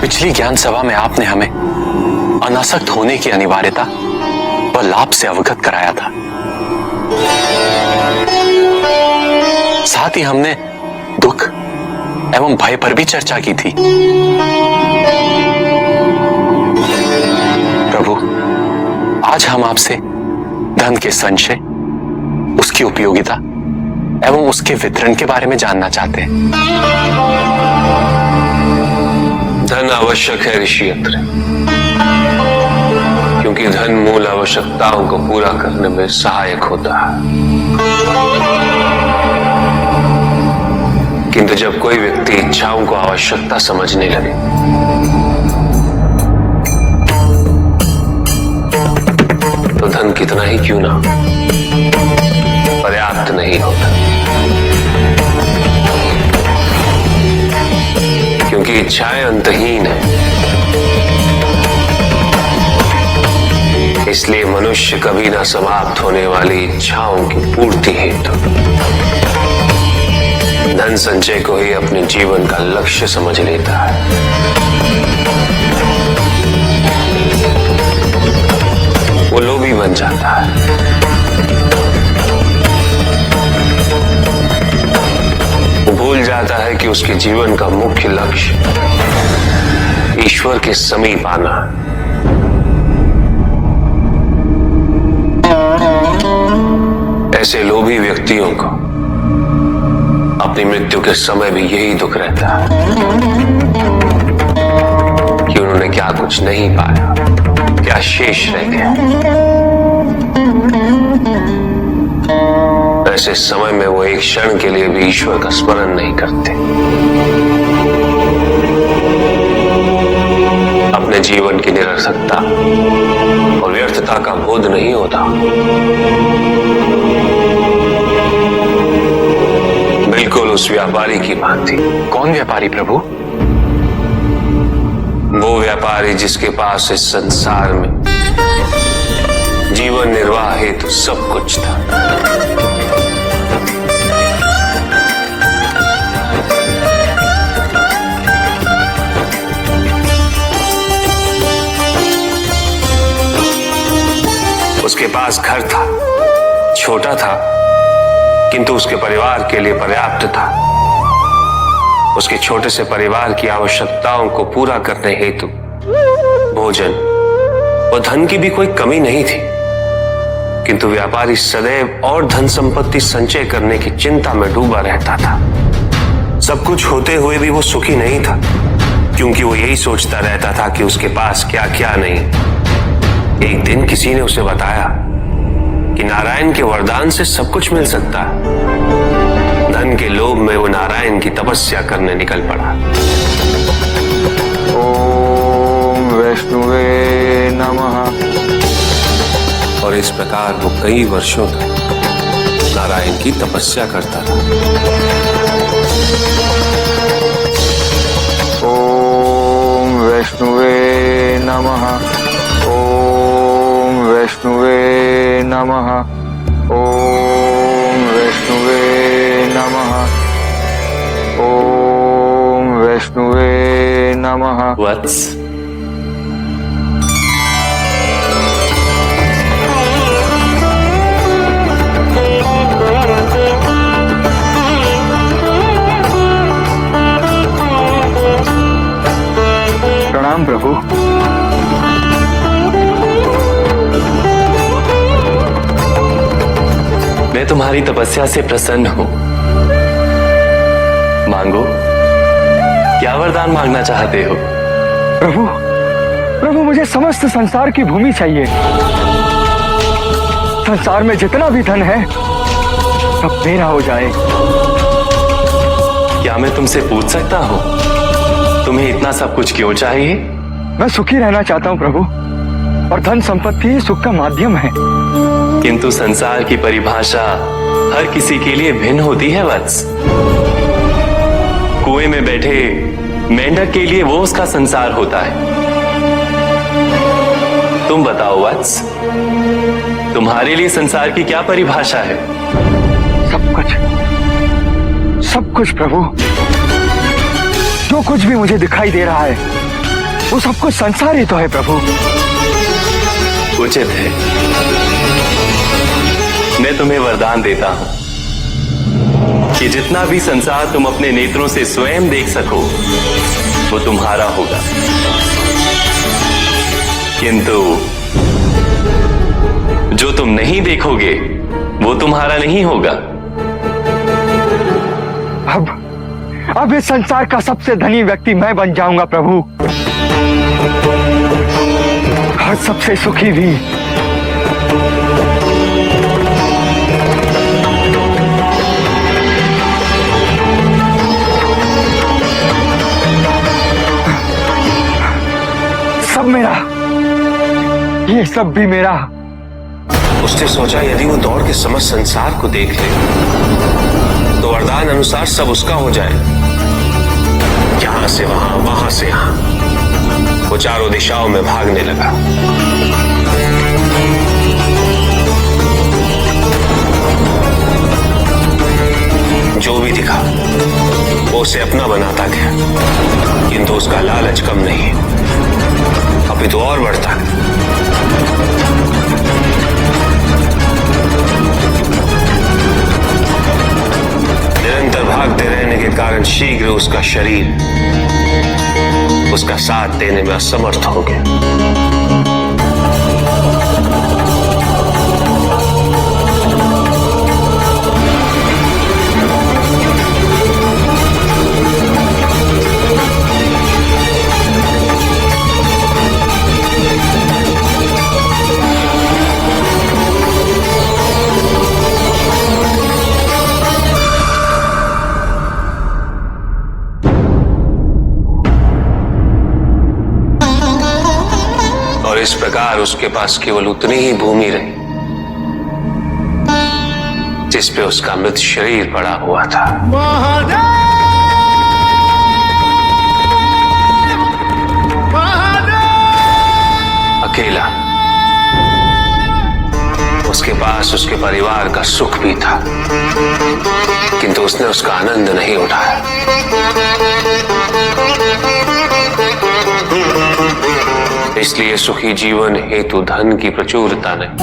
पिछली ज्ञान सभा में आपने हमें अनासक्त होने की अनिवार्यता व लाभ से अवगत कराया था। साथ ही हमने दुख एवं भय पर भी चर्चा की थी। प्रभु, आज हम आपसे धन के संचय, उसकी उपयोगिता एवं उसके वितरण के बारे में जानना चाहते हैं। धन आवश्यक है ऋषि अत्रि, क्योंकि धन मूल आवश्यकताओं को पूरा करने में सहायक होता है। किंतु जब कोई व्यक्ति इच्छाओं को आवश्यकता समझने लगे तो धन कितना ही क्यों ना पर्याप्त नहीं होता, क्योंकि इच्छाएं अंतहीन है। इसलिए मनुष्य कभी ना समाप्त होने वाली इच्छाओं की पूर्ति हेतु धन संचय को ही अपने जीवन का लक्ष्य समझ लेता है। वो लोभी बन जाता है। वो भूल जाता है कि उसके जीवन का मुख्य लक्ष्य ईश्वर के समीप आना है। ऐसे लोभी व्यक्तियों को अपनी मृत्यु के समय भी यही दुख रहता है कि उन्होंने क्या कुछ नहीं पाया, क्या शेष रह गया। ऐसे समय में वो एक क्षण के लिए भी ईश्वर का स्मरण नहीं करते, अपने जीवन की निरर्थकता और व्यर्थता का बोध नहीं होता। बिल्कुल उस व्यापारी की भांति। कौन व्यापारी प्रभु? वो व्यापारी जिसके पास इस संसार में जीवन निर्वाह हेतु सब कुछ था, उसके पास घर था, छोटा था किंतु उसके परिवार के लिए पर्याप्त था। उसके छोटे से परिवार की आवश्यकताओं को पूरा करने हेतु भोजन और धन की भी कोई कमी नहीं थी, किंतु व्यापारी सदैव और धन संपत्ति संचय करने की चिंता में डूबा रहता था। सब कुछ होते हुए भी वो सुखी नहीं था, क्योंकि वो यही सोचता रहता था कि उसके पास क्या क्या नहीं। एक दिन किसी ने उसे बताया कि नारायण के वरदान से सब कुछ मिल सकता है। धन के लोभ में वो नारायण की तपस्या करने निकल पड़ा। ओम वैष्णवे नमः। और इस प्रकार वो कई वर्षों तक नारायण की तपस्या करता था। ओम वैष्णवे नमः। ओम वैष्णवे नमः। ओम वैष्णवे नमः। ओम वैष्णवे नमः। वत्स, प्रणाम प्रभु। मैं तुम्हारी तपस्या से प्रसन्न हूं। मांगो, क्या वरदान मांगना चाहते हो? प्रभु, प्रभु मुझे समस्त संसार की भूमि चाहिए। संसार में जितना भी धन है सब मेरा हो जाए। क्या मैं तुमसे पूछ सकता हूं, तुम्हें इतना सब कुछ क्यों चाहिए? मैं सुखी रहना चाहता हूँ प्रभु, और धन संपत्ति ही सुख का माध्यम है। किंतु संसार की परिभाषा हर किसी के लिए भिन्न होती है वत्स। कुएं में बैठे मेंढक के लिए वो उसका संसार होता है। तुम बताओ वत्स, तुम्हारे लिए संसार की क्या परिभाषा है? सब कुछ प्रभु। जो कुछ भी मुझे दिखाई दे रहा है वो सब कुछ संसार ही तो है प्रभु। उचित है, मैं तुम्हें वरदान देता हूं कि जितना भी संसार तुम अपने नेत्रों से स्वयं देख सको वो तुम्हारा होगा, किंतु जो तुम नहीं देखोगे वो तुम्हारा नहीं होगा। अब इस संसार का सबसे धनी व्यक्ति मैं बन जाऊंगा प्रभु, और सबसे सुखी भी। सब मेरा, ये सब भी मेरा। उसने सोचा यदि वो दौड़ के समस्त संसार को देख ले तो वरदान अनुसार सब उसका हो जाए। यहां से वहां, वहां से यहां, वो चारों दिशाओं में भागने लगा। जो भी दिखा वो उसे अपना बनाता गया, किंतु उसका लालच कम नहीं, अभी तो और बढ़ता है। निरंतर भागते रहने के कारण शीघ्र उसका शरीर उसका साथ देने में असमर्थ हो गया। और इस प्रकार उसके पास केवल उतनी ही भूमि रही जिस पे उसका मृत शरीर पड़ा हुआ था। अकेला, उसके पास उसके परिवार का सुख भी था, किंतु उसने उसका आनंद नहीं उठाया। इसलिए सुखी जीवन हेतु धन की प्रचुरता नहीं,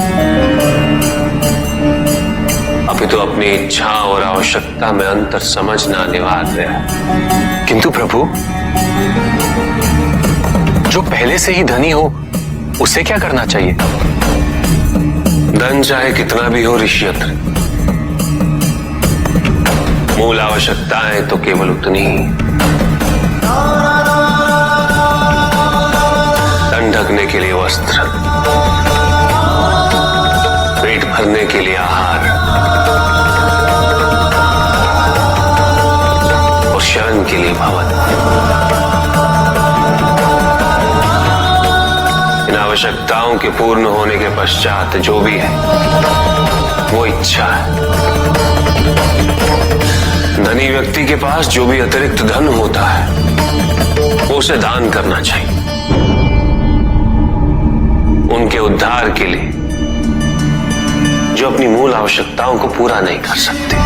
अभी तो अपनी इच्छा और आवश्यकता में अंतर समझना अनिवार्य है। किंतु प्रभु, जो पहले से ही धनी हो उसे क्या करना चाहिए? धन चाहे कितना भी हो ऋषियत्र, मूल आवश्यकताएं तो केवल उतनी ही। तन ढकने के लिए वस्त्र, पेट भरने के लिए आहार और शरण के लिए भवन। इन आवश्यकताओं के पूर्ण होने के पश्चात जो भी है वो इच्छा है। धनी व्यक्ति के पास जो भी अतिरिक्त धन होता है वो उसे दान करना चाहिए, उनके उद्धार के लिए जो अपनी मूल आवश्यकताओं को पूरा नहीं कर सकते।